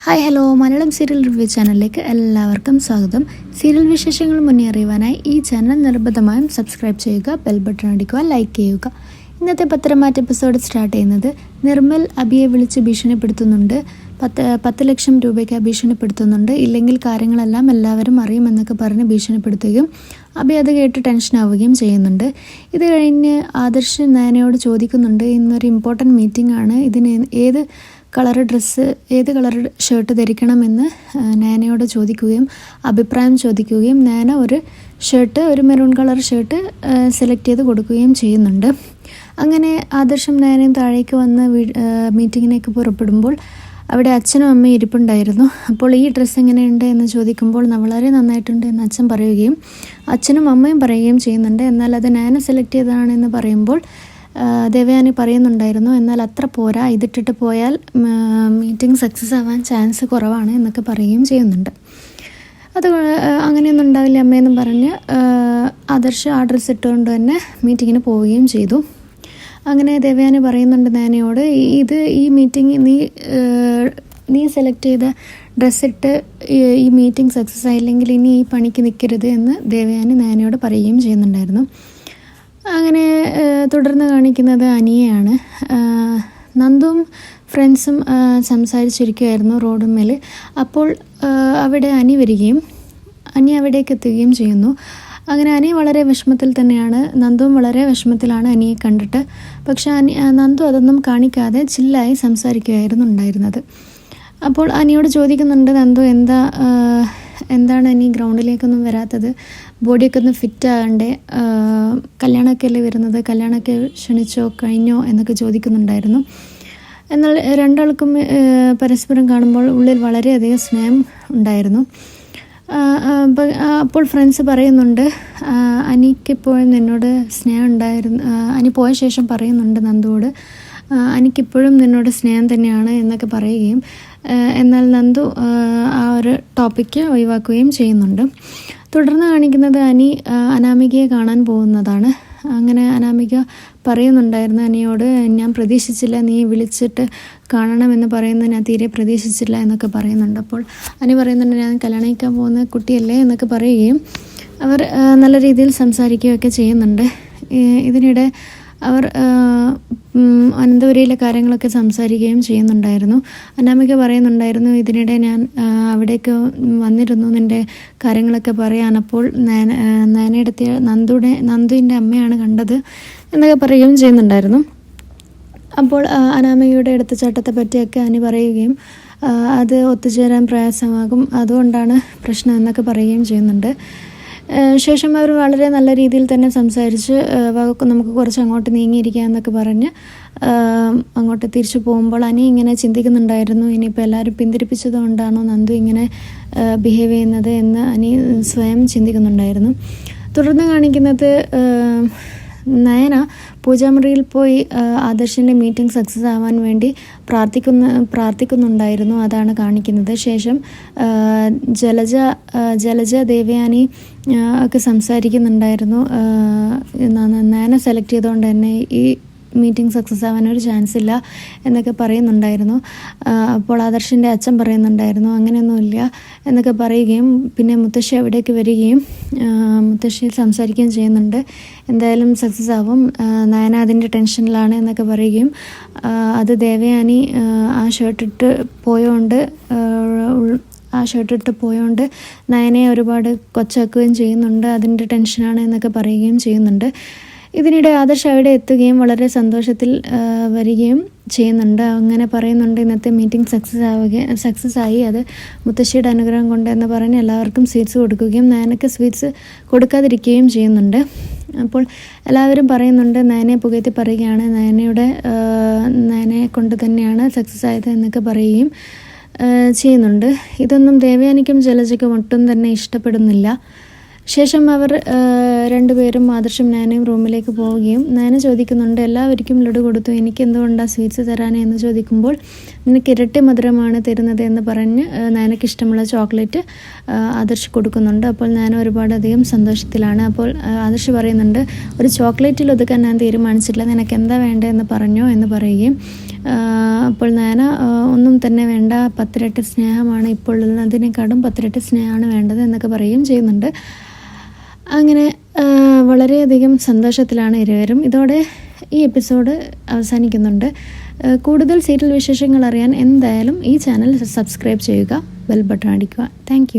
Hi hello Malayalam serial review ചാനലിലേക്ക് എല്ലാവർക്കും സ്വാഗതം. സീരിയൽ വിശേഷങ്ങൾ മുന്നേ അറിയുവാനായി ഈ ചാനൽ നിർബന്ധമായും സബ്സ്ക്രൈബ് ചെയ്യുക, ബെൽ ബട്ടൺ അടിക്കുക, ലൈക്ക് ചെയ്യുക. ഇന്നത്തെ പത്രമാറ്റ എപ്പിസോഡ് സ്റ്റാർട്ട് ചെയ്യുന്നത് നിർമ്മൽ അബിയെ വിളിച്ച് ഭീഷണിപ്പെടുത്തുന്നുണ്ട്. 10 ലക്ഷം രൂപയ്ക്ക് ഭീഷണിപ്പെടുത്തുന്നുണ്ട്. ഇല്ലെങ്കിൽ കാര്യങ്ങളെല്ലാം എല്ലാവരും അറിയുമെന്നൊക്കെ പറഞ്ഞ് ഭീഷണിപ്പെടുത്തുകയും അബി അത് കേട്ട് ടെൻഷനാവുകയും ചെയ്യുന്നുണ്ട്. ഇത് കഴിഞ്ഞ് ആദർശ് നയനയോട് ചോദിക്കുന്നുണ്ട്, ഇന്നൊരു ഇമ്പോർട്ടൻറ്റ് മീറ്റിംഗ് ആണ്, ഇതിന് ഏത് കളർ ഷർട്ട് ധരിക്കണമെന്ന് നയനയോട് ചോദിക്കുകയും അഭിപ്രായം ചോദിക്കുകയും നയന ഒരു മെറൂൺ കളർ ഷർട്ട് സെലക്ട് ചെയ്ത് കൊടുക്കുകയും ചെയ്യുന്നുണ്ട്. അങ്ങനെ ആദർശം നയനയും താഴേക്ക് വന്ന് മീറ്റിങ്ങിലേക്ക് പുറപ്പെടുമ്പോൾ അവിടെ അച്ഛനും അമ്മയും ഇരിപ്പുണ്ടായിരുന്നു. അപ്പോൾ ഈ ഡ്രസ്സ് എങ്ങനെയുണ്ട് എന്ന് ചോദിക്കുമ്പോൾ വളരെ നന്നായിട്ടുണ്ട് എന്ന് അച്ഛൻ പറയുകയും അച്ഛനും അമ്മയും പറയുകയും ചെയ്യുന്നുണ്ട്. എന്നാൽ അത് നയന സെലക്ട് ചെയ്തതാണെന്ന് പറയുമ്പോൾ ദേവയാനി പറയുന്നുണ്ടായിരുന്നു, എന്നാൽ അത്ര പോരാ, ഇതിട്ടിട്ട് പോയാൽ മീറ്റിംഗ് സക്സസ് ആവാൻ ചാൻസ് കുറവാണ് എന്നൊക്കെ പറയുകയും ചെയ്യുന്നുണ്ട്. അത് അങ്ങനെയൊന്നും ഉണ്ടാവില്ല അമ്മയെന്നും പറഞ്ഞ് ആദർശ് ആ ഡ്രസ്സ് ഇട്ടുകൊണ്ട് തന്നെ മീറ്റിങ്ങിന് പോവുകയും ചെയ്തു. അങ്ങനെ ദേവയാനി പറയുന്നുണ്ട് നയനയോട്, ഈ മീറ്റിംഗ് നീ സെലക്ട് ചെയ്ത ഡ്രസ്സിട്ട് ഈ മീറ്റിംഗ് സക്സസ് ആയില്ലെങ്കിൽ ഇനി ഈ പണിക്ക് നിൽക്കരുത് എന്ന് ദേവയാനി നയനയോട് പറയുകയും ചെയ്യുന്നുണ്ടായിരുന്നു. അങ്ങനെ തുടർന്ന് കാണിക്കുന്നത് അനിയെയാണ്. നന്ദുവും ഫ്രണ്ട്സും സംസാരിച്ചിരിക്കുകയായിരുന്നു റോഡുമേൽ. അപ്പോൾ അവിടെ അനി അവിടേക്ക് എത്തുകയും ചെയ്യുന്നു. അങ്ങനെ അനി വളരെ വിഷമത്തിൽ തന്നെയാണ്, നന്ദുവും വളരെ വിഷമത്തിലാണ് അനിയെ കണ്ടിട്ട്. പക്ഷെ നന്ദു അതൊന്നും കാണിക്കാതെ ചില്ലായി സംസാരിക്കുകയായിരുന്നു ഉണ്ടായിരുന്നത്. അപ്പോൾ അനിയോട് ചോദിക്കുന്നുണ്ട് നന്ദു, എന്താണ് അനി ഗ്രൗണ്ടിലേക്കൊന്നും വരാത്തത്, ബോഡിയൊക്കെ ഒന്ന് ഫിറ്റ് ആകണ്ടേ, കല്യാണമൊക്കെ അല്ലേ വരുന്നത്, കല്യാണമൊക്കെ ക്ഷണിച്ചോ കഴിഞ്ഞോ എന്നൊക്കെ ചോദിക്കുന്നുണ്ടായിരുന്നു. എന്നാൽ രണ്ടാൾക്കും പരസ്പരം കാണുമ്പോൾ ഉള്ളിൽ വളരെയധികം സ്നേഹം ഉണ്ടായിരുന്നു. അപ്പോൾ ഫ്രണ്ട്സ് പറയുന്നുണ്ട്, അനിക്കിപ്പോഴും നിന്നോട് സ്നേഹം ഉണ്ടായിരുന്നു. അനി പോയ ശേഷം പറയുന്നുണ്ട് നന്ദുവോട്, എനിക്കിപ്പോഴും നിന്നോട് സ്നേഹം തന്നെയാണ് എന്നൊക്കെ പറയുകയും എന്നാൽ നന്ദു ആ ഒരു ടോപ്പിക്ക് ഒഴിവാക്കുകയും ചെയ്യുന്നുണ്ട്. തുടർന്ന് കാണിക്കുന്നത് അനി അനാമികയെ കാണാൻ പോകുന്നതാണ്. അങ്ങനെ അനാമിക പറയുന്നുണ്ടായിരുന്നു അനിയോട്, ഞാൻ പ്രതീക്ഷിച്ചില്ല, നീ വിളിച്ചിട്ട് കാണണമെന്ന് പറയുന്നത് ഞാൻ തീരെ പ്രതീക്ഷിച്ചില്ല എന്നൊക്കെ പറയുന്നുണ്ട്. അപ്പോൾ അനി പറയുന്നുണ്ട്, ഞാൻ കല്യാണം കഴിക്കാൻ പോകുന്ന കുട്ടിയല്ലേ എന്നൊക്കെ പറയുകയും അവർ നല്ല രീതിയിൽ സംസാരിക്കുകയൊക്കെ ചെയ്യുന്നുണ്ട്. ഇതിനിടെ അവർ അനന്തപുരിയിലെ കാര്യങ്ങളൊക്കെ സംസാരിക്കുകയും ചെയ്യുന്നുണ്ടായിരുന്നു. അനാമിക പറയുന്നുണ്ടായിരുന്നു, ഇതിനിടെ ഞാൻ അവിടേക്ക് വന്നിരുന്നു നിൻ്റെ കാര്യങ്ങളൊക്കെ പറയാൻ. അപ്പോൾ നയനയെടുത്തിയ നന്ദുവിൻ്റെ അമ്മയാണ് കണ്ടത് എന്നൊക്കെ പറയുകയും ചെയ്യുന്നുണ്ടായിരുന്നു. അപ്പോൾ അനാമികയുടെ എടുത്തുചാട്ടത്തെ പറ്റിയൊക്കെ അനി പറയുകയും അത് ഒത്തുചേരാൻ പ്രയാസമാകും, അതുകൊണ്ടാണ് പ്രശ്നം എന്നൊക്കെ പറയുകയും ചെയ്യുന്നുണ്ട്. ശേഷം അവർ വളരെ നല്ല രീതിയിൽ തന്നെ സംസാരിച്ച് നമുക്ക് കുറച്ച് അങ്ങോട്ട് നീങ്ങിയിരിക്കാം എന്നൊക്കെ പറഞ്ഞ് അങ്ങോട്ട് തിരിച്ചു പോകുമ്പോൾ അനി ഇങ്ങനെ ചിന്തിക്കുന്നുണ്ടായിരുന്നു, ഇനിയിപ്പോൾ എല്ലാവരും പിന്തിരിപ്പിച്ചത് കൊണ്ടാണോ നന്ദു ഇങ്ങനെ ബിഹേവ് ചെയ്യുന്നത് എന്ന് അനി സ്വയം ചിന്തിക്കുന്നുണ്ടായിരുന്നു. തുടർന്ന് കാണിക്കുന്നത് നയന പൂജാമുറിയിൽ പോയി ആദർശിൻ്റെ മീറ്റിംഗ് സക്സസ് ആവാൻ വേണ്ടി പ്രാർത്ഥിക്കുന്നുണ്ടായിരുന്നു, അതാണ് കാണിക്കുന്നത്. ശേഷം ജലജ ദേവയാനി ഒക്കെ സംസാരിക്കുന്നുണ്ടായിരുന്നു, നയന സെലക്ട് ചെയ്തുകൊണ്ട് തന്നെ ഈ മീറ്റിംഗ് സക്സസ് ആവാനൊരു ചാൻസ് ഇല്ല എന്നൊക്കെ പറയുന്നുണ്ടായിരുന്നു. അപ്പോൾ ആദർശിൻ്റെ അച്ഛൻ പറയുന്നുണ്ടായിരുന്നു, അങ്ങനെയൊന്നുമില്ല എന്നൊക്കെ പറയുകയും പിന്നെ മുത്തശ്ശി അവിടേക്ക് വരികയും മുത്തശ്ശി സംസാരിക്കുകയും ചെയ്യുന്നുണ്ട്. എന്തായാലും സക്സസ് ആവും, നയന അതിൻ്റെ ടെൻഷനിലാണ് എന്നൊക്കെ പറയുകയും അത് ദേവയാനി ആ ഷർട്ടിട്ട് പോയോണ്ട് നയനയെ ഒരുപാട് കൊച്ചാക്കുകയും ചെയ്യുന്നുണ്ട്, അതിൻ്റെ ടെൻഷനാണ് എന്നൊക്കെ പറയുകയും ചെയ്യുന്നുണ്ട്. ഇതിനിടെ ആദർശ് അവിടെ എത്തുകയും വളരെ സന്തോഷത്തിൽ വരികയും ചെയ്യുന്നുണ്ട്. അങ്ങനെ പറയുന്നുണ്ട്, ഇന്നത്തെ മീറ്റിംഗ് സക്സസ് ആയി, അത് മുത്തശ്ശിയുടെ അനുഗ്രഹം കൊണ്ട് എന്ന് പറഞ്ഞ് എല്ലാവർക്കും സ്വീറ്റ്സ് കൊടുക്കുകയും നയനയ്ക്ക് സ്വീറ്റ്സ് കൊടുക്കാതിരിക്കുകയും ചെയ്യുന്നുണ്ട്. അപ്പോൾ എല്ലാവരും പറയുന്നുണ്ട്, നയനയെ പുകഴ്ത്തി പറയുകയാണ്, നയനയെ കൊണ്ട് തന്നെയാണ് സക്സസ് ആയത് എന്നൊക്കെ പറയുകയും ചെയ്യുന്നുണ്ട്. ഇതൊന്നും ദേവയാനിക്കും ജലജയ്ക്കും ഒട്ടും തന്നെ ഇഷ്ടപ്പെടുന്നില്ല. ശേഷം അവർ രണ്ടുപേരും ആദർശം നയനയും റൂമിലേക്ക് പോവുകയും നയന ചോദിക്കുന്നുണ്ട്, എല്ലാവർക്കും ലഡു കൊടുത്തു, എനിക്ക് എന്തുകൊണ്ടാണ് സ്വീറ്റ്സ് തരാനേ എന്ന് ചോദിക്കുമ്പോൾ നിനക്ക് ഇരട്ടി മധുരമാണ് തരുന്നത് എന്ന് പറഞ്ഞ് നയനയ്ക്ക് ഇഷ്ടമുള്ള ചോക്ലേറ്റ് ആദർശ് കൊടുക്കുന്നുണ്ട്. അപ്പോൾ നയന ഒരുപാടധികം സന്തോഷത്തിലാണ്. അപ്പോൾ ആദർശ് പറയുന്നുണ്ട്, ഒരു ചോക്ലേറ്റിൽ ഒതുക്കാൻ ഞാൻ തീരുമാനിച്ചില്ല, നിനക്ക് എന്താ വേണ്ടതെന്ന് പറഞ്ഞോ എന്ന് പറയുകയും അപ്പോൾ നയന ഒന്നും തന്നെ വേണ്ട, 10 ഇരട്ടി സ്നേഹമാണ് ഇപ്പോൾ ഉള്ളതിനെക്കാളും 10 ഇരട്ടി സ്നേഹമാണ് വേണ്ടത് എന്നൊക്കെ പറയുകയും ചെയ്യുന്നുണ്ട്. അങ്ങനെ വളരെയധികം സന്തോഷത്തിലാണ് ഇരുവരും. ഇതോടെ ഈ എപ്പിസോഡ് അവസാനിക്കുന്നുണ്ട്. കൂടുതൽ സീരിയൽ വിശേഷങ്ങൾ അറിയാൻ എന്തായാലും ഈ ചാനൽ സബ്സ്ക്രൈബ് ചെയ്യുക, ബെൽ ബട്ടൺ അടിക്കുക. താങ്ക്